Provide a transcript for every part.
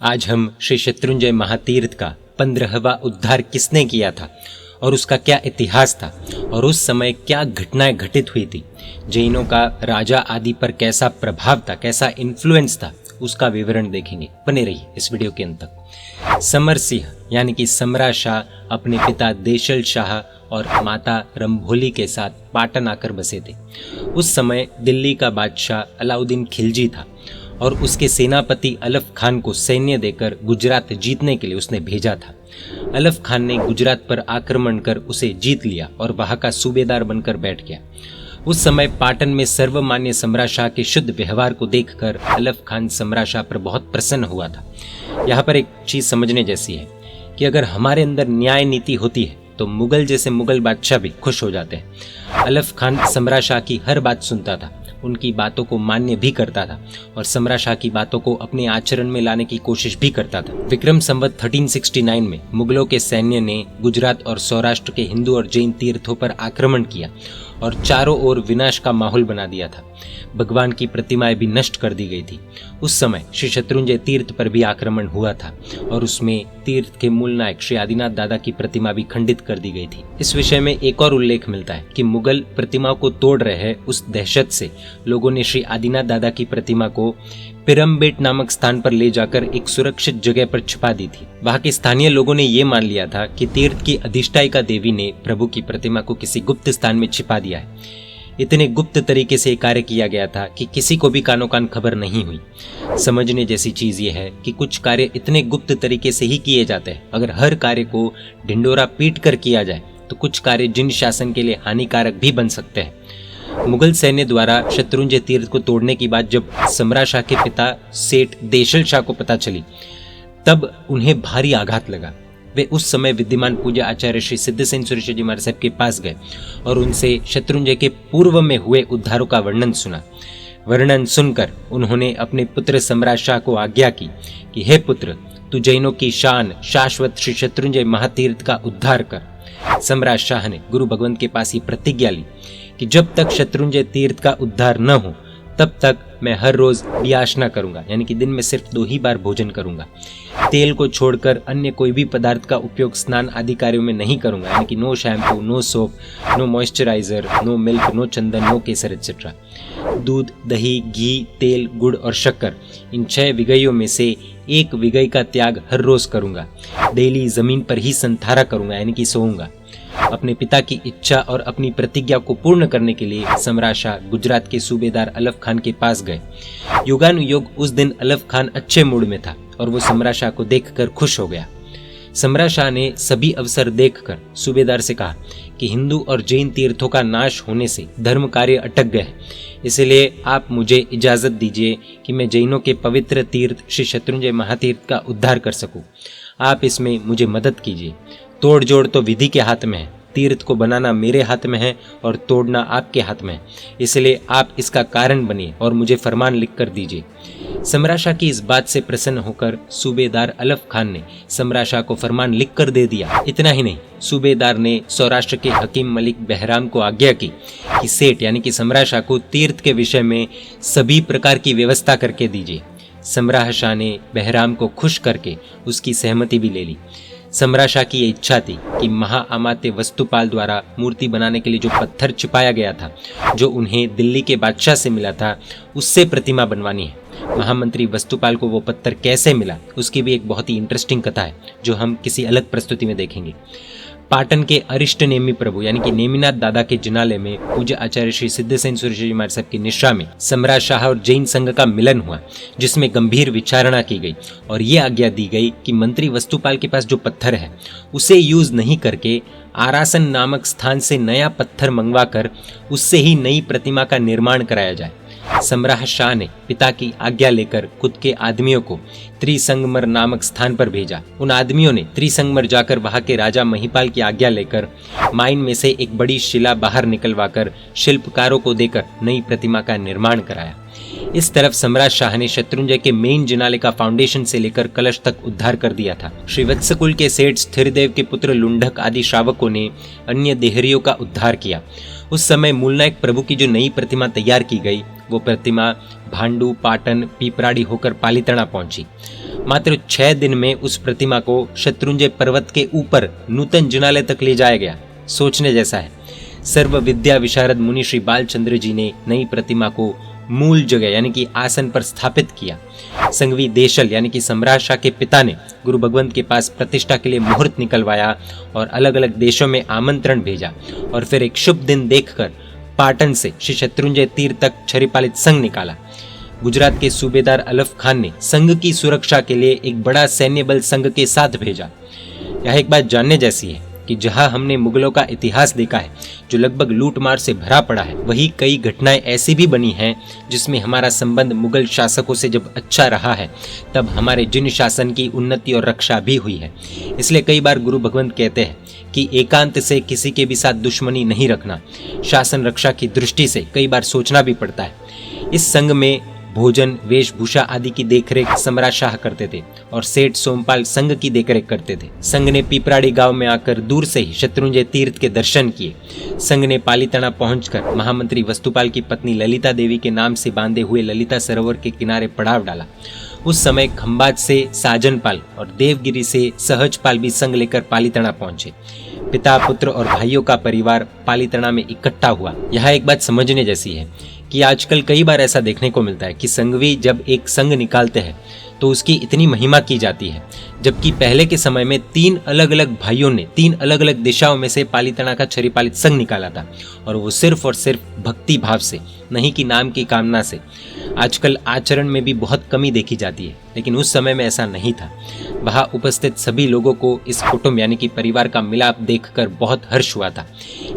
आज हम श्री शत्रुंजय महातीर्थ का 15वां उद्धार किसने किया था और उसका क्या इतिहास था और उस समय क्या घटनाएं घटित हुई थी, जैनों का राजा आदि पर कैसा प्रभाव था, कैसा इन्फ्लुएंस था, उसका विवरण देखेंगे। बने रहिए इस वीडियो के अंत तक। समर सिंह यानी कि समरा शाह अपने पिता देशल शाह और माता रंभोली के साथ पाटन आकर बसे थे। उस समय दिल्ली का बादशाह अलाउद्दीन खिलजी था और उसके सेनापति अलफ खान को सैन्य देकर गुजरात जीतने के लिए उसने भेजा था। अलफ खान ने गुजरात पर आक्रमण कर उसे जीत लिया और वहां का सूबेदार बनकर बैठ गया। उस समय पाटन में सर्वमान्य समरा शाह के शुद्ध व्यवहार को देखकर अलफ खान समरा शाह पर बहुत प्रसन्न हुआ था। यहाँ पर एक चीज समझने जैसी है कि अगर हमारे अंदर न्याय नीति होती है तो मुगल जैसे मुगल बादशाह भी खुश हो जाते हैं। अलफ खान समरा शाह की हर बात सुनता था, उनकी बातों को मान्य भी करता था और समरा शाह की बातों को अपने आचरण में लाने की कोशिश भी करता था। विक्रम संवत 1369 में मुगलों के सैन्य ने गुजरात और सौराष्ट्र के हिंदू और जैन तीर्थों पर आक्रमण किया और चारों ओर विनाश का माहौल बना दिया था। भगवान की प्रतिमाएं भी नष्ट कर दी गई थी। उस समय श्री शत्रुंजय तीर्थ पर भी आक्रमण हुआ था और उसमें तीर्थ के मूल नायक श्री आदिनाथ दादा की प्रतिमा भी खंडित कर दी गई थी। इस विषय में एक और उल्लेख मिलता है कि मुगल प्रतिमा को तोड़ रहे हैं, उस दहशत से लोगों ने श्री आदिनाथ दादा की प्रतिमा को पिरमबेट नामक स्थान पर ले जाकर एक सुरक्षित जगह पर छिपा दी थी। वहां के स्थानीय लोगों ने यह मान लिया था कि तीर्थ की अधिष्ठायिका देवी ने प्रभु की प्रतिमा को किसी गुप्त स्थान में छिपा दिया है। इतने गुप्त तरीके से कार्य किया गया था कि किसी को भी कानो कान खबर नहीं हुई। समझने जैसी चीज ये है कि कुछ कार्य इतने गुप्त तरीके से ही किए जाते हैं। अगर हर कार्य को ढिंडोरा पीट कर किया जाए तो कुछ कार्य जिन शासन के लिए हानिकारक भी बन सकते हैं। मुगल सैन्य द्वारा शत्रुंजय तीर्थ को तोड़ने की बात जब समरा शाह के पिता सेठ देशल शाह को पता चली तब उन्हें भारी आघात लगा। वे उस समय विद्यमान पूज्य आचार्य श्री सिद्धसेन सुरेश्वर जी महाराज साहब के पास गए और उनसे शत्रुंजय के पूर्व में हुए उद्धारों का वर्णन सुना। वर्णन सुनकर उन्होंने अपने पुत्र समरा शाह को आज्ञा की कि हे पुत्र, तू जैनों की शान शाश्वत श्री शत्रुंजय महातीर्थ का उद्धार कर। समरा शाह ने गुरु भगवंत के पास ये प्रतिज्ञा ली कि जब तक शत्रुंजय तीर्थ का उद्धार न हो तब तक मैं हर रोज व्यासना करूंगा, यानी कि दिन में सिर्फ 2 ही बार भोजन करूंगा। तेल को छोड़कर अन्य कोई भी पदार्थ का उपयोग स्नान आदि कार्यों में नहीं करूंगा, यानी कि no shampoo, no soap, no moisturiser, no milk, no chandan, no kesar etcetera. दूध, दही, घी, तेल, गुड़ और शक्कर, इन 6 विगयों में से 1 विगय का त्याग हर रोज करूंगा। डेली जमीन पर ही संथारा करूंगा, यानी कि सोऊंगा। अपने पिता की इच्छा और अपनी प्रतिज्ञा को पूर्ण करने के लिए समरा शाह गुजरात के सूबेदार अलफ खान के पास गए। युगानुयोग उस दिन अलफ खान अच्छे मूड में था और वो समरा शाह को देखकर खुश हो गया। समरा शाह ने सभी अवसर देखकर सूबेदार से कहा कि हिंदू और जैन तीर्थों का नाश होने से धर्म कार्य अटक गए हैं, इसलिए आप मुझे इजाजत दीजिए कि मैं जैनों के पवित्र तीर्थ श्री शत्रुंजय महातीर्थ का उद्धार कर सकूं। आप इसमें मुझे मदद कीजिए। तोड़ जोड़ तो विधि के हाथ में है, तीर्थ को बनाना मेरे हाथ में है और तोड़ना आपके हाथ में है, इसलिए आप इसका कारण बनिए और मुझे फरमान लिख कर दीजिए। समरा शाह की इस बात से प्रसन्न होकर सूबेदार अलफ खान ने समरा शाह को फरमान लिख कर दे दिया। इतना ही नहीं, सूबेदार ने सौराष्ट्र के हकीम मलिक बहराम को आज्ञा की कि सेठ यानी कि समरा शाह को तीर्थ के विषय में सभी प्रकार की व्यवस्था करके दीजिए। समरा शाह ने बहराम को खुश करके उसकी सहमति भी ले ली। समरा शाह की ये इच्छा थी कि महाअमात्य वस्तुपाल द्वारा मूर्ति बनाने के लिए जो पत्थर छिपाया गया था, जो उन्हें दिल्ली के बादशाह से मिला था, उससे प्रतिमा बनवानी है। महामंत्री वस्तुपाल को वो पत्थर कैसे मिला, उसकी भी एक बहुत ही इंटरेस्टिंग कथा है जो हम किसी अलग प्रस्तुति में देखेंगे। पाटन के अरिष्ट नेमी प्रभु यानी कि नेमिनाथ दादा के जिनालय में पूज्य आचार्य श्री सिद्धसेन सुरेश्वर जी महाराज साहब की निश्रा में समरा शाह और जैन संघ का मिलन हुआ, जिसमें गंभीर विचारणा की गई और ये आज्ञा दी गई कि मंत्री वस्तुपाल के पास जो पत्थर है उसे यूज नहीं करके आरासन नामक स्थान से नया पत्थर मंगवाकर उससे ही नई प्रतिमा का निर्माण कराया जाए। समरा शाह ने पिता की आज्ञा लेकर खुद के आदमियों को त्रिसंगमर नामक स्थान पर भेजा। उन आदमियों ने त्रिसंगमर जाकर वहां के राजा महिपाल की आज्ञा लेकर माइन में से एक बड़ी शिला बाहर निकलवाकर शिल्पकारों को देकर नई प्रतिमा का निर्माण कराया। इस तरफ सम्राट शाह ने शत्रुंजय के मेन जिनाले का फाउंडेशन से लेकर कलश तक उद्धार कर दिया था। श्री वत्सकुल के सेठ स्थिरदेव के पुत्र लुंढक आदि श्रावकों ने अन्य देहरियों का उद्धार किया। उस समय मूलनायक प्रभु की जो नई प्रतिमा तैयार की गई वो प्रतिमा भांडू, पाटन, पीपराड़ी होकर पालीताना पहुंची। मात्र 6 दिन में उस प्रतिमा को शत्रुंजय पर्वत के ऊपर नूतन जिनालय तक ले जाया गया। सोचने जैसा है। सर्व विद्या विशारद मुनि श्री बालचंद्र जी ने नई प्रतिमा को मूल जगह यानी कि आसन पर स्थापित किया। संघवी देशल यानी कि सम्राट शाह के पिता ने गुरु भगवंत के पास प्रतिष्ठा के लिए मुहूर्त निकलवाया और अलग अलग देशों में आमंत्रण भेजा और फिर एक शुभ दिन देखकर पाटन से श्री शत्रुंजय तीर तक छरिपालित संघ निकाला। गुजरात के सूबेदार अलफ खान ने संघ की सुरक्षा के लिए एक बड़ा सैन्य बल संघ के साथ भेजा। यह एक बात जानने जैसी है कि जहां हमने मुगलों का इतिहास देखा है जो लगभग लूटमार से भरा पड़ा है, वही कई घटनाएं ऐसी भी बनी हैं जिसमें हमारा संबंध मुगल शासकों से जब अच्छा रहा है तब हमारे जिन शासन की उन्नति और रक्षा भी हुई है। इसलिए कई बार गुरु भगवंत कहते हैं कि एकांत से किसी के भी साथ दुश्मनी नहीं रखना। शासन रक्षा की दृष्टि से कई बार सोचना भी पड़ता है। इस संघ में भोजन, वेशभूषा आदि की देखरेख सम्राट शाह करते थे और सेठ सोमपाल संघ की देखरेख करते थे। संघ ने पीपराड़ी गांव में आकर दूर से ही शत्रुंजय तीर्थ के दर्शन किए। संघ ने पालीताना पहुंचकर महामंत्री वस्तुपाल की पत्नी ललिता देवी के नाम से बांधे हुए ललिता सरोवर के किनारे पड़ाव डाला। उस समय खंबात से साजनपाल और देवगिरी से सहजपाल भी संघ लेकर पालीताना पहुंचे। पिता, पुत्र और भाइयों का परिवार पालीताना में इकट्ठा हुआ। यहाँ एक बात समझने जैसी है कि आजकल कई बार ऐसा देखने को मिलता है कि संघवी जब एक संघ निकालते हैं तो उसकी इतनी महिमा की जाती है, जबकि पहले के समय में 3 अलग अलग भाइयों ने 3 अलग अलग दिशाओं में से पालीताना का छरिपालित संघ निकाला था और वो सिर्फ और सिर्फ भक्ति भाव से, नहीं कि नाम की कामना से। आजकल आचरण में भी बहुत कमी देखी जाती है, लेकिन उस समय में ऐसा नहीं था। वहां उपस्थित सभी लोगों को इस कुटुंब यानी कि परिवार का मिलाप देखकर बहुत हर्ष हुआ था।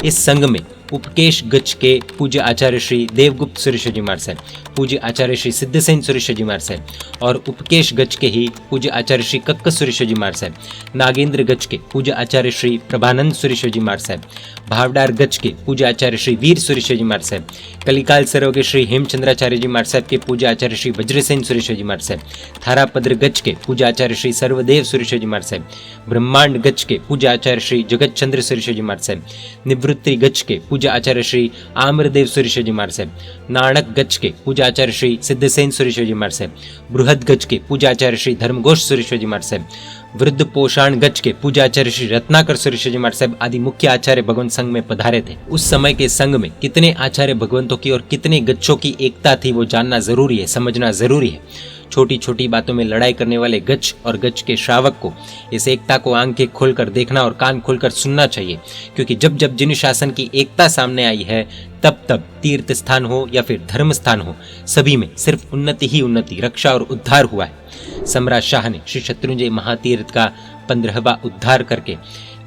इस संघ में उपकेश गच्छ के पूज्य आचार्य श्री देवगुप्त सुरेश्वर जी महाराज साहब, पूज्य आचार्य श्री सिद्धसेन सुरेश्वर जी महाराज साहब और उपकेश गच्छ के ही पूज्य आचार्य श्री कक्क सुरेश्वर जी महाराज साहब, नागेंद्र गच्छ के पूज्य आचार्य श्री प्रभानंद सुरेश्वर जी महाराज साहब, भावडार गच्छ के पूज्य आचार्य श्री वीर सुरेश्वर जी महाराज साहब, कलिकाल सरोवर के श्री हेमचंद्राचार्य जी महाराज साहब के पूज्य आचार्य श्री वज्रसेन सुरेश्वर जी महाराज साहब, थारापद्र गच्छ के पूज्य आचार्य श्री सर्वदेव सुरेश्वर जी महाराज साहब, ब्रह्मांड गच्छ के पूज्य आचार्य श्री जगत चंद्र सुरेश्वर जी महाराज साहब, निवृत्ति गच्छ के पूज्य आचार्य श्री आम्रदेव सुरेश्वर जी महाराज साहब, नाणक गच्छ के पूज्य आचार्य श्री सिद्धसेन सुरेश्वर जी महाराज साहब, बृहद गच्छ के पूज्य आचार्य श्री धर्मघोष सुरेश्वर जी महाराज साहब, वृद्ध पोषाण गच्छ के पूज्य आचार्य श्री रत्नाकर सुरेश्वर जी महाराज साहब आदि मुख्य आचार्य भगवंत संघ में पधारे थे। उस समय के संघ में कितने आचार्य भगवंतों की और कितने गच्छों की एकता थी वो जानना जरूरी है, समझना जरूरी है। छोटी छोटी बातों में लड़ाई करने वाले गच्छ और गच्छ के श्रावक को इस एकता को आंखें खोलकर देखना और कान खोलकर सुनना चाहिए, क्योंकि जब जब जिन शासन की एकता सामने आई है तब तब तीर्थ स्थान हो या फिर धर्म स्थान हो, सभी में सिर्फ उन्नति ही उन्नति, रक्षा और उद्धार हुआ है। सम्राट शाह ने श्री शत्रुंजय महातीर्थ का 15वां उद्धार करके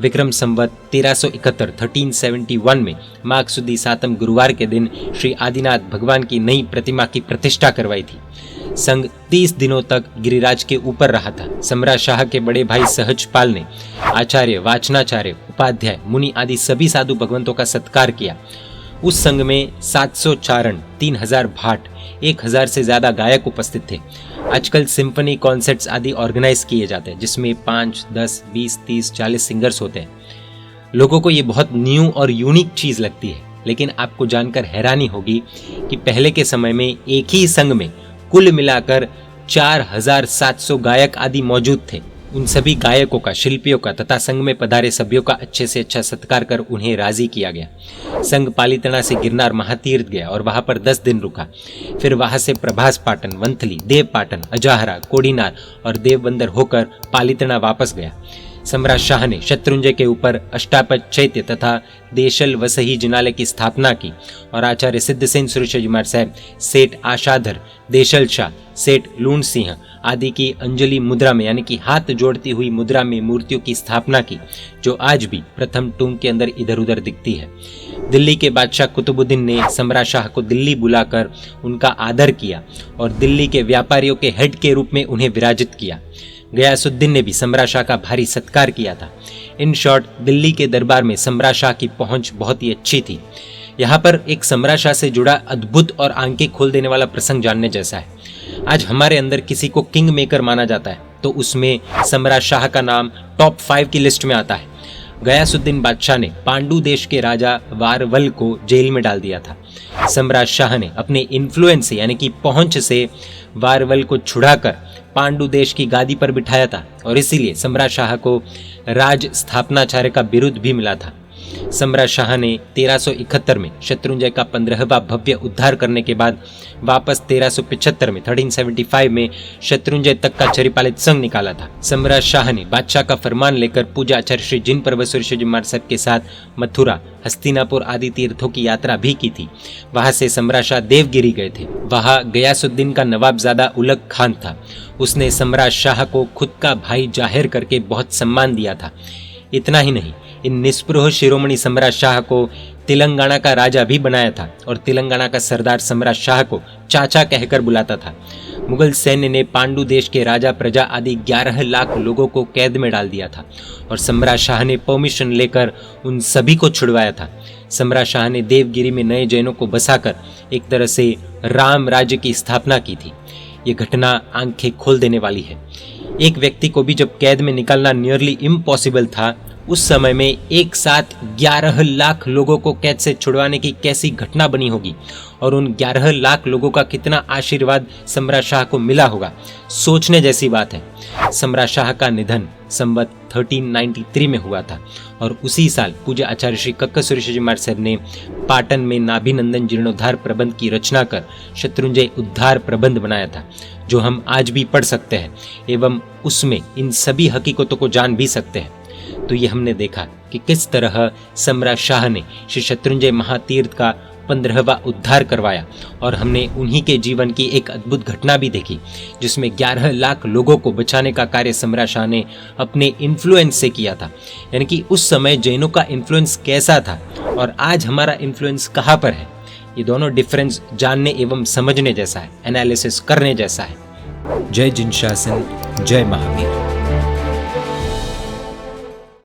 विक्रम संवत 1371 में माघ सुदी 7 गुरुवार के दिन श्री आदिनाथ भगवान की नई प्रतिमा की प्रतिष्ठा करवाई थी। संघ 30 दिनों तक गिरिराज के ऊपर रहा था। सम्राट शाह के बड़े भाई सहजपाल ने आचार्य, वाचनाचार्य, उपाध्याय, मुनि आदि सभी साधु भगवंतों का सत्कार किया। उस संघ में 700 चारण, 3000 भाट, 1000 से ज्यादा गायक उपस्थित थे। आजकल सिम्फनी कॉन्सर्ट्स आदि ऑर्गेनाइज किए जाते हैं जिसमें 5, 10, 20, 30, 40 सिंगर्स होते हैं। लोगों को ये बहुत न्यू और यूनिक चीज लगती है, लेकिन आपको जानकर हैरानी होगी कि पहले के समय में एक ही संघ में कुल मिलाकर 4700 गायक आदि मौजूद थे। उन सभी गायकों का, शिल्पियों का तथा संघ में पधारे सभ्यों का अच्छे से अच्छा सत्कार कर उन्हें राजी किया गया। संघ पालीताना से गिरनार महातीर्थ गया और वहां पर 10 दिन रुका। फिर वहां से प्रभास पाटन, वंथली, देव पाटन, अजाहरा, कोडीनार और देवबंदर होकर पालीताना वापस गया। सम्राट शाह ने शत्रुंजय के ऊपर अष्टापद चैत्य तथा देशल वसही जिनालय की स्थापना की और आचार्य सिद्धसेन सुरेश्वर जी महाराज साहब, सेठ आशाधर, देशल शाह, सेठ लूण सिंह आदि की अंजलि मुद्रा में यानी कि हाथ जोड़ती हुई मुद्रा में मूर्तियों की स्थापना की, जो आज भी प्रथम टूंग के अंदर इधर उधर दिखती है। दिल्ली के बादशाह कुतुबुद्दीन ने सम्राट शाह को दिल्ली बुलाकर उनका आदर किया और दिल्ली के व्यापारियों के हेड के रूप में उन्हें विराजित किया। गयासुद्दीन ने भी सम्राट शाह का भारी सत्कार किया था। इन शॉर्ट, दिल्ली के दरबार में सम्राट शाह की पहुंच बहुत ही अच्छी थी। यहाँ पर एक सम्राट शाह से जुड़ा अद्भुत और आंखें खोल देने वाला प्रसंग जानने जैसा है। आज हमारे अंदर किसी को किंग मेकर माना जाता है तो उसमें सम्राट शाह का नाम टॉप 5 की लिस्ट में आता है। गयासुद्दीन बादशाह ने पांडु देश के राजा वारवल को जेल में डाल दिया था। सम्राट शाह ने अपने इन्फ्लुएंस से यानी कि पहुंच से वारवल को छुड़ाकर पांडु देश की गादी पर बिठाया था और इसीलिए सम्राट शाह को राज स्थापनाचार्य का बिरुद भी मिला था। सम्राट शाह ने 1371 में शत्रुंजय का 15वां भव्य उद्धार करने के बाद वापस 1375 में 1375 में शत्रुंजय तक का चरिपालित संघ निकाला था। सम्राट शाह ने बादशाह का फरमान लेकर पूजा आचार्य श्री जिन परमेश्वर शिवजी महाराज साहब के साथ मथुरा, हस्तिनापुर आदि तीर्थों की यात्रा भी की थी। वहां से सम्राट शाह देवगिरी गए थे। वहां गयासुद्दीन का नवाबजादा उलग खान था। उसने सम्राट शाह को खुद का भाई जाहिर करके बहुत सम्मान दिया था। इतना ही नहीं, इन निस्पृह शिरोमणि सम्राट शाह को तेलंगाना का राजा भी बनाया था और तेलंगाना का सरदार सम्राट शाह को चाचा कहकर बुलाता था। मुगल सैन्य ने पांडु देश के राजा, प्रजा आदि 11 लाख लोगों को कैद में डाल दिया था और सम्राट शाह ने परमिशन लेकर उन सभी को छुड़वाया था। सम्राट शाह ने देवगिरी में नए जैनों को बसाकर एक तरह से राम राज्य की स्थापना की थी। ये घटना आंखें खोल देने वाली है। एक व्यक्ति को भी जब कैद में निकलना नियरली इम्पॉसिबल था, उस समय में एक साथ 11 लाख लोगों को कैद से छुड़वाने की कैसी घटना बनी होगी और उन 11 लाख लोगों का कितना आशीर्वाद सम्राट शाह को मिला होगा, सोचने जैसी बात है। सम्राट शाह का निधन संवत 1393 में हुआ था और उसी साल पूज्य आचार्य श्री कक्कसुरी शिवजी महाराज साहब ने पाटन में नाभिनंदन जीर्णोद्धार प्रबंध की रचना कर शत्रुंजय उद्धार प्रबंध बनाया था, जो हम आज भी पढ़ सकते हैं एवं उसमें इन सभी हकीकतों को जान भी सकते हैं। तो ये हमने देखा कि किस तरह सम्राट शाह ने श्री शत्रुंजय महातीर्थ का 15वां उद्धार करवाया और हमने उन्हीं के जीवन की एक अद्भुत घटना भी देखी, जिसमें 11 लाख लोगों को बचाने का कार्य सम्राट शाह ने अपने इन्फ्लुएंस से किया था। यानी कि उस समय जैनों का इन्फ्लुएंस कैसा था और आज हमारा इन्फ्लुएंस कहाँ पर है, ये दोनों डिफरेंस जानने एवं समझने जैसा है, एनालिसिस करने जैसा है। जय जिन शासन, जय महावीर।